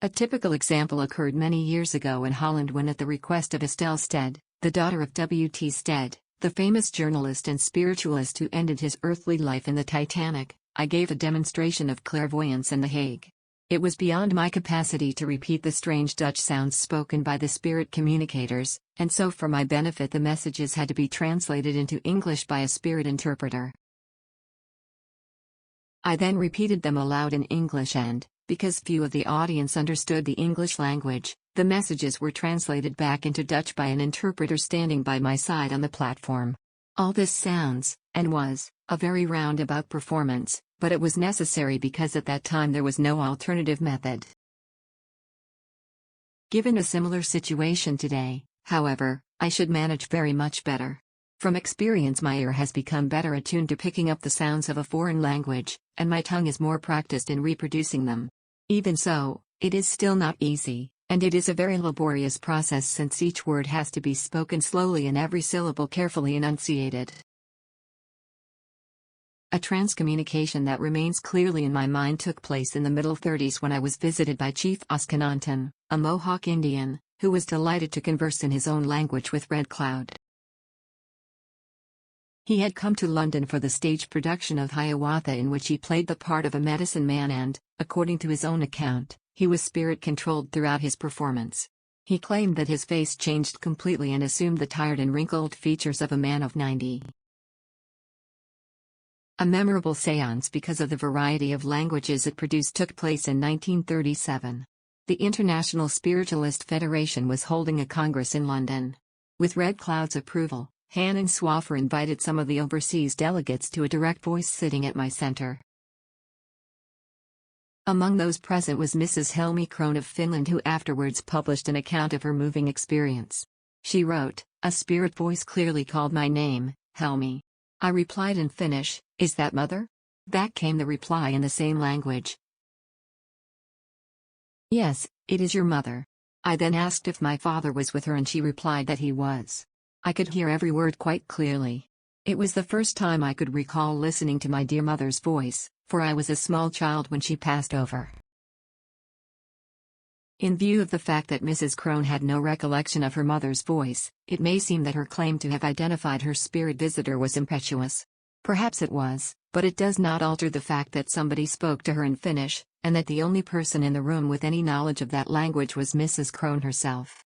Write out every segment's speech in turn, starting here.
A typical example occurred many years ago in Holland when, at the request of Estelle Stead, the daughter of W.T. Stead, the famous journalist and spiritualist who ended his earthly life in the Titanic, I gave a demonstration of clairvoyance in The Hague. It was beyond my capacity to repeat the strange Dutch sounds spoken by the spirit communicators, and so for my benefit the messages had to be translated into English by a spirit interpreter. I then repeated them aloud in English and, because few of the audience understood the English language, the messages were translated back into Dutch by an interpreter standing by my side on the platform. All this sounds, and was, a very roundabout performance, but it was necessary because at that time there was no alternative method. Given a similar situation today, however, I should manage very much better. From experience, my ear has become better attuned to picking up the sounds of a foreign language, and my tongue is more practiced in reproducing them. Even so, it is still not easy, and it is a very laborious process since each word has to be spoken slowly and every syllable carefully enunciated. A transcommunication that remains clearly in my mind took place in the middle 30s when I was visited by Chief Oskananton, a Mohawk Indian, who was delighted to converse in his own language with Red Cloud. He had come to London for the stage production of Hiawatha, in which he played the part of a medicine man and, according to his own account, he was spirit-controlled throughout his performance. He claimed that his face changed completely and assumed the tired and wrinkled features of a man of 90. A memorable séance because of the variety of languages it produced took place in 1937. The International Spiritualist Federation was holding a congress in London. With Red Cloud's approval, Han and Swaffer invited some of the overseas delegates to a direct voice sitting at my center. Among those present was Mrs. Helmi Krohn of Finland, who afterwards published an account of her moving experience. She wrote, "A spirit voice clearly called my name, Helmi. I replied in Finnish, 'Is that mother?' Back came the reply in the same language. 'Yes, it is your mother.' I then asked if my father was with her and she replied that he was. I could hear every word quite clearly. It was the first time I could recall listening to my dear mother's voice, for I was a small child when she passed over." In view of the fact that Mrs. Krohn had no recollection of her mother's voice, it may seem that her claim to have identified her spirit visitor was impetuous. Perhaps it was, but it does not alter the fact that somebody spoke to her in Finnish, and that the only person in the room with any knowledge of that language was Mrs. Krohn herself.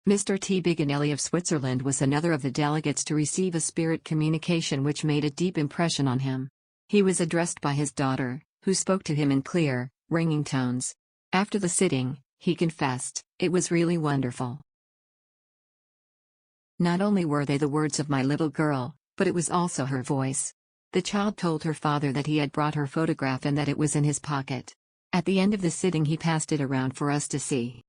Mr. T. Biganelli of Switzerland was another of the delegates to receive a spirit communication which made a deep impression on him. He was addressed by his daughter, who spoke to him in clear, ringing tones. After the sitting, he confessed, "It was really wonderful. Not only were they the words of my little girl, but it was also her voice." The child told her father that he had brought her photograph and that it was in his pocket. At the end of the sitting he passed it around for us to see.